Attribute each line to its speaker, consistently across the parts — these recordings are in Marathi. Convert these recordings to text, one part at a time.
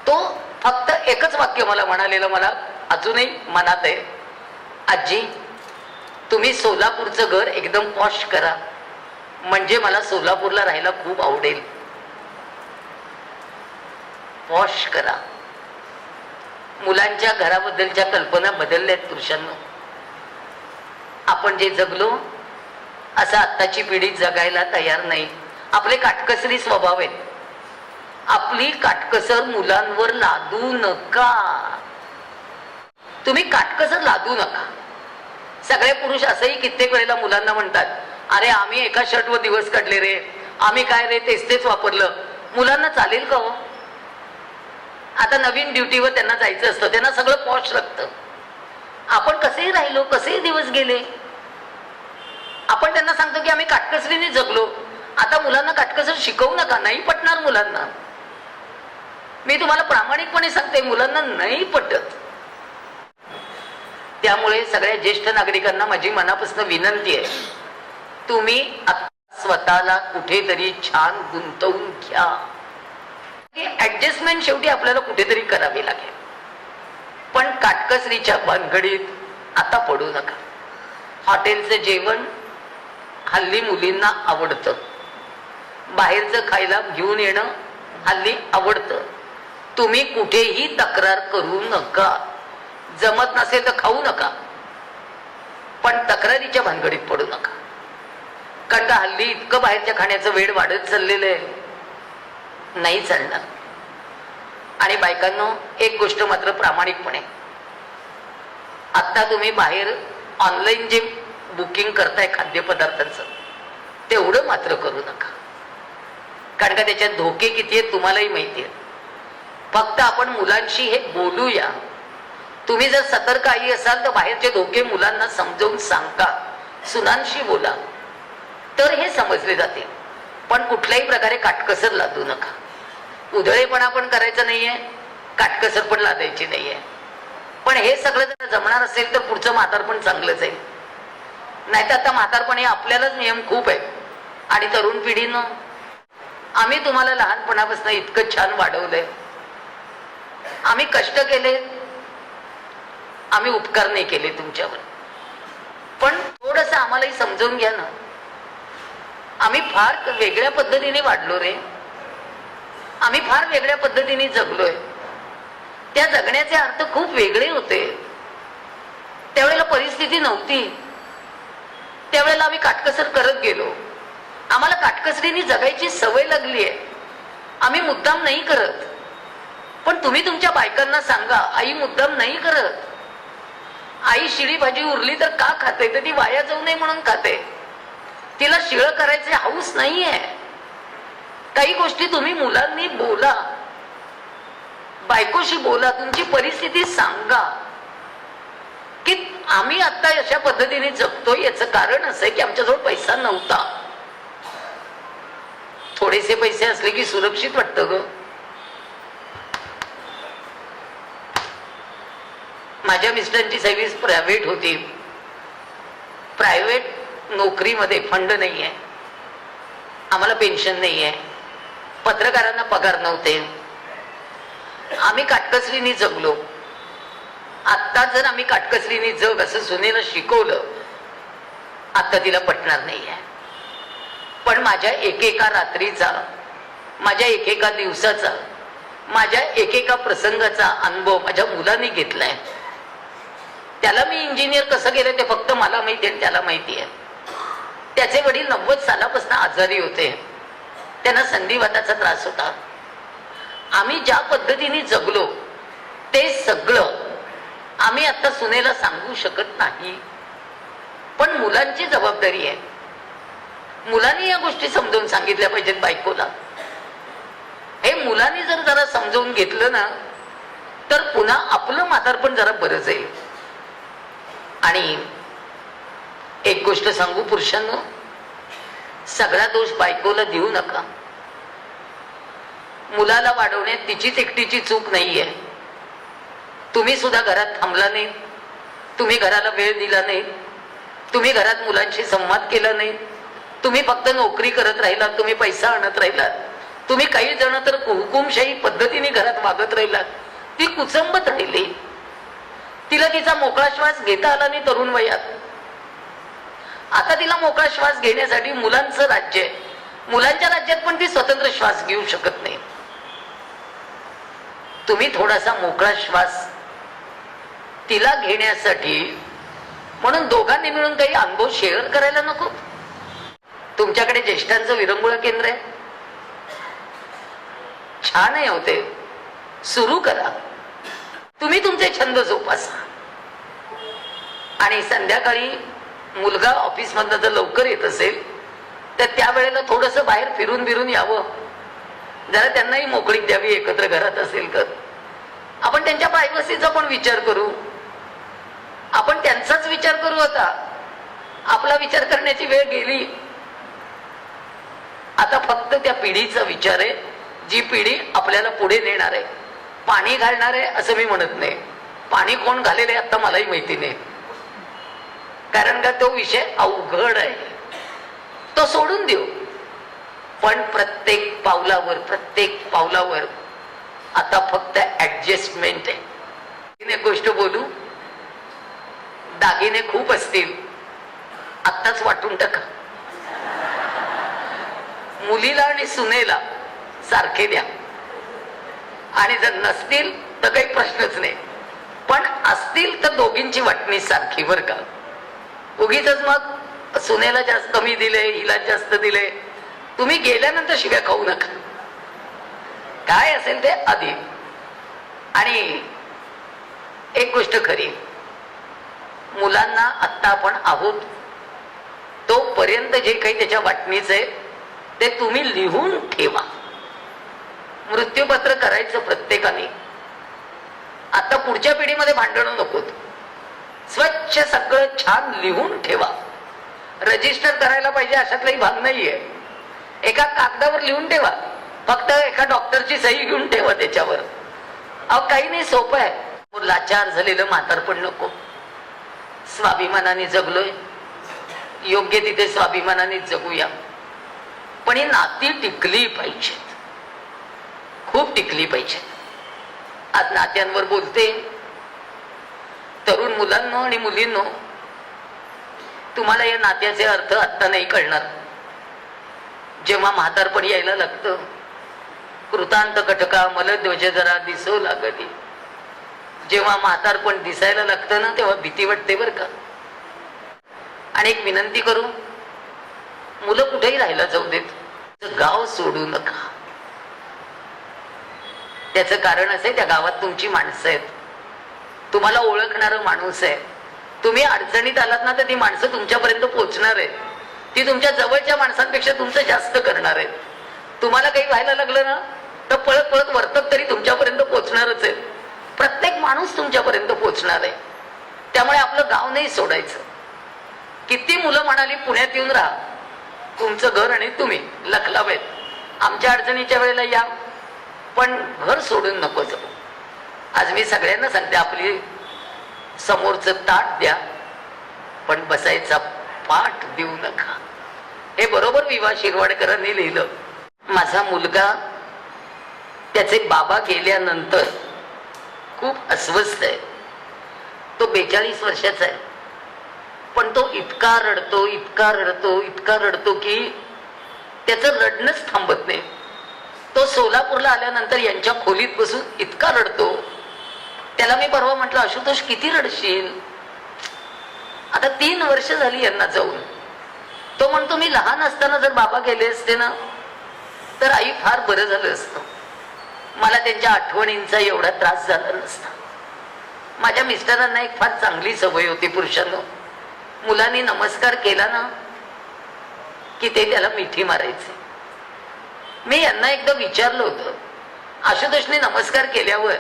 Speaker 1: तो फक्त एकच वाक्य मला म्हणालेलं मला अजूनही मनात आहे, आजी तुम्ही सोलापूरचं घर एकदम पॉश करा, म्हणजे मला सोलापूरला राहायला खूप आवडेल. पॉश करा. मुलांच्या घराबद्दलच्या कल्पना बदलल्यात पुरुषांनो. आपण जे जगलो असं आत्ताची पिढी जगायला तयार नाही. आपले काटकसरी स्वभाव आहेत. आपली काटकसर मुलांवर लादू नका. तुम्ही काटकसर लादू नका. सगळे पुरुष असंही कित्येक वेळेला मुलांना म्हणतात, अरे आम्ही एका शर्टवर दिवस काढले रे, आम्ही काय रे तेच वापरलं. मुलांना चालेल का हो? आता नवीन ड्युटीवर त्यांना जायचं असतं, त्यांना सगळं पॉश लागतं. आपण कसेही राहिलो, कसेही दिवस गेले, आपण त्यांना सांगतो की आम्ही काटकसरीने जगलो. आता मुलांना काटकसर शिकवू नका, नाही पटणार मुलांना. मी तुम्हाला प्रामाणिकपणे सांगते, मुलांना नाही पटत. त्यामुळे सगळ्या ज्येष्ठ नागरिकांना माझी मनापासून विनंती आहे, तुम्ही स्वतःला कुठेतरी छान गुंतवून घ्या. ऍडजस्टमेंट शेवटी आपल्याला कुठेतरी करावी लागेल, पण काटकसरीच्या भानगडीत आता पडू नका. हॉटेलचं जेवण हल्ली मुलींना आवडतं, बाहेरचं खायला घेऊन येणं हल्ली आवडतं. तुम्ही कुठेही तक्रार करू नका. जमत नसेल तर खाऊ नका, पण तक्रारीच्या भानगडीत पडू नका. कारण का हल्ली इतकं बाहेरच्या खाण्याचं वेळ वाढत चाललेलं आहे, नाही चालणार. आणि बायकांनो, एक गोष्ट मात्र प्रामाणिकपणे, आता तुम्ही बाहेर ऑनलाईन जे बुकिंग करताय खाद्यपदार्थांचं, तेवढं मात्र करू नका. कारण का त्याच्यात धोके किती आहेत तुम्हालाही माहिती आहे. फक्त आपण मुलांशी हे बोलूया. तुम्ही जर सतर्क आई असाल तर बाहेरचे धोके मुलांना समजावून सांगा, सुनांशी बोला, तर हे समजले जाते. पण कुठल्याही प्रकारे काटकसर लादू नका. उधळेपणा पण करायचं नाहीये, काटकसर पण लादायची नाहीये. पण हे सगळं जर जमणार असेल तर पुढचं म्हातारपण चांगलंच आहे. नाहीतर आता म्हातारपण हे आपल्यालाच नियम खूप आहे. आणि तरुण पिढीनं, आम्ही तुम्हाला लहानपणापासून इतकं छान वाढवलंय, आम्ही कष्ट केले, आम्ही उपकार नाही केले तुमच्यावर. पण थोडंसं आम्हालाही समजून घ्या ना. आम्ही फार वेगळ्या पद्धतीने वाढलो रे, आम्ही फार वेगळ्या पद्धतीने जगलोय. त्या जगण्याचे अर्थ खूप वेगळे होते. त्यावेळेला परिस्थिती नव्हती, त्यावेळेला आम्ही काटकसर करत गेलो. आम्हाला काटकसरीने जगायची सवय लागली आहे. आम्ही मुद्दाम नाही करत. पण तुम्ही तुमच्या बायकांना सांगा, आई मुद्दाम नाही करत. आई शिळी भाजी उरली तर का खाते, तर ती वाया जाऊ नये म्हणून खाते. तिला शिळं करायचे हौस नाहीये. काही गोष्टी तुम्ही मुलांनी बोला, बायकोशी बोला, तुमची परिस्थिती सांगा की आम्ही आता अशा पद्धतीने जगतोय. याचं कारण असं आहे की आमच्याजवळ पैसा नव्हता. थोडेसे पैसे असले की सुरक्षित वाटतं ग. माझ्या मिस्टरांची सर्व्हिस प्रायव्हेट होती. प्रायव्हेट नोकरीमध्ये फंड नाहीये, आम्हाला पेन्शन नाहीये, पत्रकारांना पगार नव्हते. आम्ही काटकसरीने जगलो. आता जर आम्ही काटकसरीने जग असं सुनेला शिकवलं, आता तिला पटणार नाहीये. पण माझ्या एकेका रात्रीचा, माझ्या एकेका दिवसाचा, माझ्या एकेका प्रसंगाचा अनुभव माझ्या मुलांनी घेतलाय. त्याला मी इंजिनियर कसं केलं ते फक्त मला माहिती आहे, त्याला माहिती आहे. त्याचे वडील 90 सालापासून आजारी होते, त्यांना संधिवाताचा त्रास होता. आम्ही ज्या पद्धतीने जगलो ते सगळं आम्ही आता सुनेला सांगू शकत नाही. पण मुलांची जबाबदारी आहे. मुलांनी या गोष्टी समजावून सांगितल्या पाहिजेत बायकोला. हे मुलांनी जर जरा समजावून घेतलं ना, तर पुन्हा आपलं म्हातारपण जरा बरं जाईल. आणि एक गोष्ट सांगू पुरुषांनो, सगळा दोष बायकोला देऊ नका. मुलाला वाढवण्यात तिचीच एकटीची चूक नाहीये. तुम्ही सुद्धा घरात थांबला नाही, तुम्ही घराला वेळ दिला नाही, तुम्ही घरात मुलांशी संवाद केला नाही, तुम्ही फक्त नोकरी करत राहिलात, तुम्ही पैसा आणत राहिलात, तुम्ही काही जण तर हुकुमशाही पद्धतीने घरात वागत राहिलात, ती कुचंबत राहिली. तिला तिचा मोकळा श्वास घेता आला नाही तरुण वयात. आता तिला मोकळा श्वास घेण्यासाठी मुलांचं राज्य आहे. मुलांच्या राज्यात पण ती स्वतंत्र श्वास घेऊ शकत नाही. तुम्ही थोडासा मोकळा श्वास तिला घेण्यासाठी म्हणून दोघांनी मिळून काही अनुभव शेअर करायला नको. तुमच्याकडे ज्येष्ठांचं विरंगुळा केंद्र आहे, छान आहे होते, सुरू करा. तुम्ही तुमचे छंद जोपासा. आणि संध्याकाळी मुलगा ऑफिस मधनं जर लवकर येत असेल तर त्यावेळेला थोडस बाहेर फिरून फिरून यावं. जरा त्यांनाही मोकळीक द्यावी. एकत्र घरात असेल तर आपण त्यांच्या प्रायव्हसीचा पण विचार करू. आपण त्यांचाच विचार करू. आता आपला विचार करण्याची वेळ गेली. आता फक्त त्या पिढीचा विचार आहे, जी पिढी आपल्याला पुढे नेणार आहे. पाणी घालणार आहे असं मी म्हणत नाही. पाणी कोण घालेले आता मलाही माहिती नाही, कारण का तो विषय अवघड आहे. तो सोडून देऊ. पण प्रत्येक पावलावर आता फक्त ऍडजस्टमेंट आहे. एक गोष्ट बोलू, दागिने खूप असतील आत्ताच वाटून टाका. मुलीला आणि सुनेला सारखे द्या. आणि जर नसतील तर काही प्रश्नच नाही. पण असतील तर दोघींची वाटणी सारखी. बरं का, उगीच मग सुनेला जास्त कमी दिले, हिला जास्त दिले, तुम्ही गेल्यानंतर शिव्या खाऊ नका. काय असेल ते आधी. आणि एक गोष्ट खरी, मुलांना आत्ता आपण आहोत तोपर्यंत जे काही त्याच्या वाटणीच आहे ते तुम्ही लिहून ठेवा. मृत्यूपत्र करायचं प्रत्येकाने. आता पुढच्या पिढीमध्ये भांडणं नकोत. स्वच्छ सगळं छान लिहून ठेवा. रजिस्टर करायला पाहिजे अशातलाही भाग नाहीये. एका कागदावर लिहून ठेवा. फक्त एका डॉक्टरची सही घेऊन ठेवा त्याच्यावर. अहो काही नाही, सोपं आहे. लाचार झालेलं म्हातारपण नको. स्वाभिमानाने जगलोय, योग्य तिथे स्वाभिमानाने जगूया. पण ही नाती टिकली पाहिजेत, खूप टिकली पाहिजेत. आज नात्यांवर बोलते. तरुण मुलांनो आणि मुलींनो, तुम्हाला या नात्याचे अर्थ आत्ता नाही कळणार. जेव्हा म्हातारपण यायला लागतं, कृतांत कटका मलध्वज जरा दिसू लागली. जेव्हा म्हातारपण दिसायला लागतं ना, तेव्हा भीती वाटते बरं का. आणि एक विनंती करू, मुलं कुठेही राहायला जाऊ देत, गाव सोडू नका. त्याचं कारण असं आहे, त्या गावात तुमची माणसं आहेत, तुम्हाला ओळखणारं माणूस आहे. तुम्ही अडचणीत आलात ना तर ती माणसं तुमच्यापर्यंत पोहोचणार आहेत. ती तुमच्या जवळच्या माणसांपेक्षा तुमचं जास्त करणार आहेत. तुम्हाला काही व्हायला लागलं ना तर पळत पळत वर्तक तरी तुमच्यापर्यंत पोहोचणारच आहे. प्रत्येक माणूस तुमच्यापर्यंत पोहोचणार आहे. त्यामुळे आपलं गाव नाही सोडायचं. किती मुलं म्हणाली पुण्यात येऊन राहा, तुमचं घर आणि तुम्ही लखलावेत, आमच्या अडचणीच्या वेळेला या, पण घर सोडून नको जाऊ. आज मी सगळ्यांना सांगते, आपली समोरचं ताट द्या पण बसायचा पाठ देऊ नका. हे बरोबर विवा शिरवाडकरांनी लिहिलं. माझा मुलगा त्याचे बाबा गेल्यानंतर खूप अस्वस्थ आहे. तो 42 वर्षाचा आहे, पण तो इतका रडतो की त्याचं रडणंच थांबत नाही. तो सोलापूरला आल्यानंतर यांच्या खोलीत बसून इतका रडतो. त्याला मी परवा म्हटलं, आशुतोष किती रडशील? आता 3 वर्ष झाली यांना जाऊन. तो म्हणतो, मी लहान असताना जर बाबा गेले असते ना तर आई फार बरं झालं असतं. मला त्यांच्या आठवणींचा एवढा त्रास झाला नसता. माझ्या मिस्टरांना एक फार चांगली सवय होती, पुरुषांना मुलांनी नमस्कार केला ना की ते त्याला मिठी मारायचे. मी यांना एकदा विचारलं होतं, आशुतोषने नमस्कार केल्यावर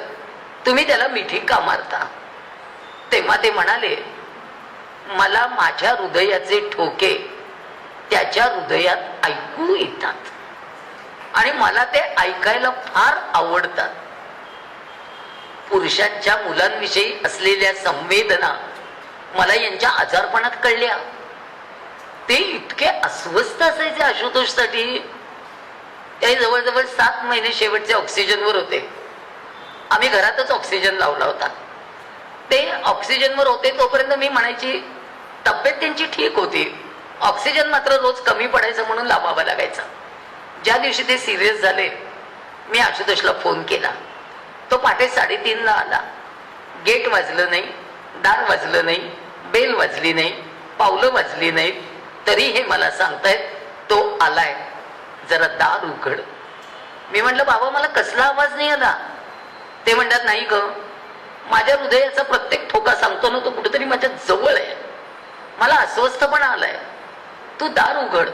Speaker 1: तुम्ही त्याला मिठी का मारता? तेव्हा ते म्हणाले, मला माझ्या हृदयाचे ठोके त्याच्या हृदयात ऐकू येतात आणि मला ते ऐकायला फार आवडतात. पुरुषांच्या मुलांविषयी असलेल्या संवेदना मला यांच्या आजारपणात कळल्या. ते इतके अस्वस्थ असायचे आशुतोषसाठी. त्याही जवळजवळ 7 महिने शेवटचे ऑक्सिजनवर होते. आम्ही घरातच ऑक्सिजन लावला होता. ते ऑक्सिजनवर होते तोपर्यंत मी म्हणायची तब्येत त्यांची ठीक होती, ऑक्सिजन मात्र रोज कमी पडायचं म्हणून लावावा लागायचा. ज्या दिवशी ते सिरियस झाले मी आशुतोषला फोन केला. तो पहाटे 3:30ला आला. गेट वाजलं नाही, दार वाजलं नाही, बेल वाजली नाही, पावलं वाजली नाही, तरी हे मला सांगतायत तो आलाय, जरा दार उघड. मी म्हटलं बाबा मला कसला आवाज नाही आला? ते म्हणतात नाही ग, माझ्या हृदयाचा प्रत्येक ठोका सांगतो ना तो कुठेतरी माझ्या जवळ आहे, मला अस्वस्थपणा आलाय, तू दार उघड.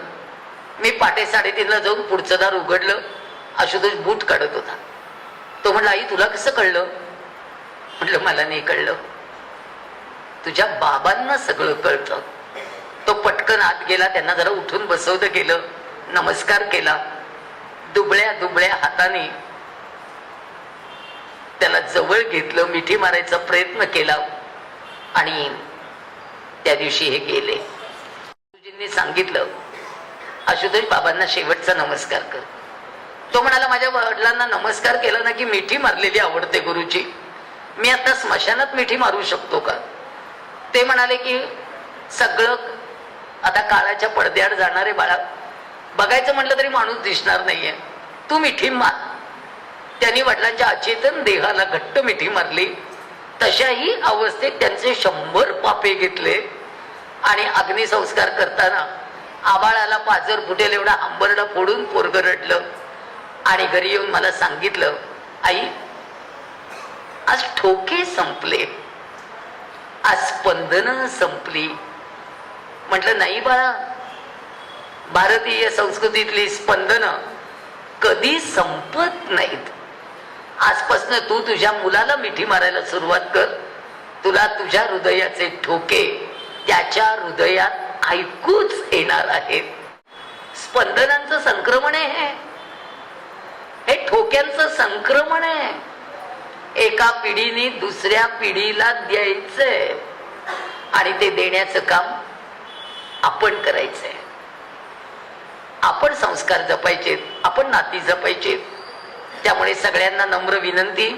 Speaker 1: मी पहाटे 3:30ला जाऊन पुढचं दार उघडलं. आशुतोष बूट काढत होता. तो म्हणला आई तुला कसं कळलं? म्हटलं मला नाही कळलं, तुझ्या बाबांना सगळं कळतं. तो पटकन आत गेला, त्यांना जरा उठून बसवलं गेलं, नमस्कार केला. दुबळ्या दुबळ्या हाताने त्याला जवळ घेतलं, मिठी मारायचा प्रयत्न केला आणि त्या दिवशी हे गेले. गुरुजींनी सांगितलं आशुतोष बाबांना शेवटचा नमस्कार कर. तो म्हणाला माझ्या वडिलांना नमस्कार केला ना की मिठी मारलेली आवडते गुरुजी, मी आता स्मशानात मिठी मारू शकतो का? ते म्हणाले की सगळं आता काळाच्या पडद्याआड जाणारे बाळा, बघायचं म्हटलं तरी माणूस दिसणार नाहीये, तू मिठी मार. त्यांनी वडिलांच्या अचेतन देहाला घट्ट मिठी मारली. तशाही अवस्थेत त्यांचे 100 पापे घेतले आणि अग्निसंस्कार करताना आबाळाला पाजर फुटेल एवढा आंबरडा फोडून पोरगं रडलं आणि घरी येऊन मला सांगितलं आई आज ठोके संपले, आज स्पंदन संपली. म्हटलं नाही बाळा, भारतीय संस्कृतीतली स्पंदन कधी संपत नाहीत. आजपासून तू तुझ्या मुलाला मिठी मारायला सुरुवात कर, तुला तुझ्या हृदयाचे ठोके त्याच्या हृदयात ऐकूच येणार आहेत. स्पंदनांचं संक्रमण आहे हे ठोक्यांचं संक्रमण आहे. एका पिढीने दुसऱ्या पिढीला द्यायचंय आणि ते देण्याचं काम आपण करायचंय. आपण संस्कार जपायचेत, आपण नाती जपायचेत. त्यामुळे सगळ्यांना नम्र विनंती,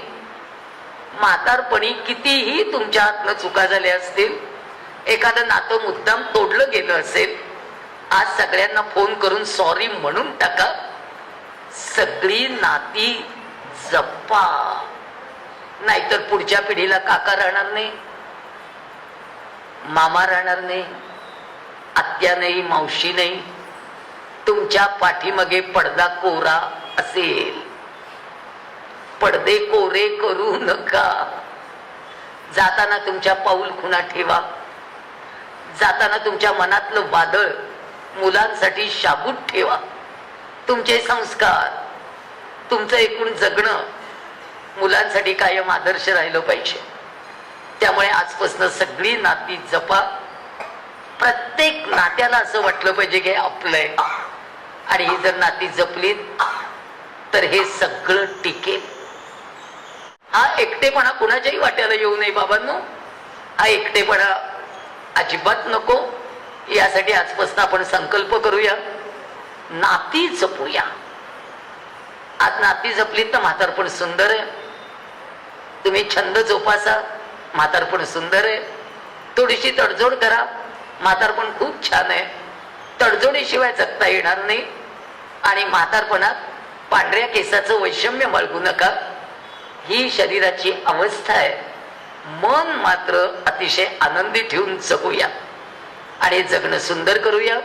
Speaker 1: म्हातारपणी कितीही तुमच्या हातनं चुका झाल्या असतील, एखादं नातं मुद्दाम तोडलं गेलं असेल, आज सगळ्यांना फोन करून सॉरी म्हणून टाका. सगळी नाती जपा, नाहीतर पुढच्या पिढीला काका राहणार नाही, मामा राहणार नाही, आत्या नाही, मावशी नाही. तुमच्या पाठीमागे पडदा कोरा असेल. पडदे कोरे करू नका. जाताना तुमच्या पाऊल खुणा ठेवा. जाताना तुमच्या मनातलं वादळ मुलांसाठी शाबूत ठेवा. तुमचे संस्कार, तुमचं एकूण जगणं मुलांसाठी कायम आदर्श राहिलं पाहिजे. त्यामुळे आजपासून सगळी नाती जपा. प्रत्येक नात्याला असं वाटलं पाहिजे की आपलं आहे, आणि ही जर नाती जपलीत तर हे सगळं टिकेल. हा एकटेपणा कुणाच्याही वाट्याला येऊ नये बाबांनो. हा एकटेपणा अजिबात नको. यासाठी आजपासून आपण संकल्प करूया, नाती जपूया. आज नाती जपलीत तर म्हातारपण सुंदर आहे. तुम्ही छंद जोपासा, म्हातारपण सुंदर आहे. थोडीशी तडजोड करा, म्हातारपण खूप छान आहे. तडजोडीशिवाय जगता येणार नाही. आणि म्हातारपणात पांढऱ्या केसाचं वैषम्य बाळगू नका. ही शरीराची अवस्था आहे. मन मात्र अतिशय आनंदी ठेवून जगूया आणि जगणं सुंदर करूया.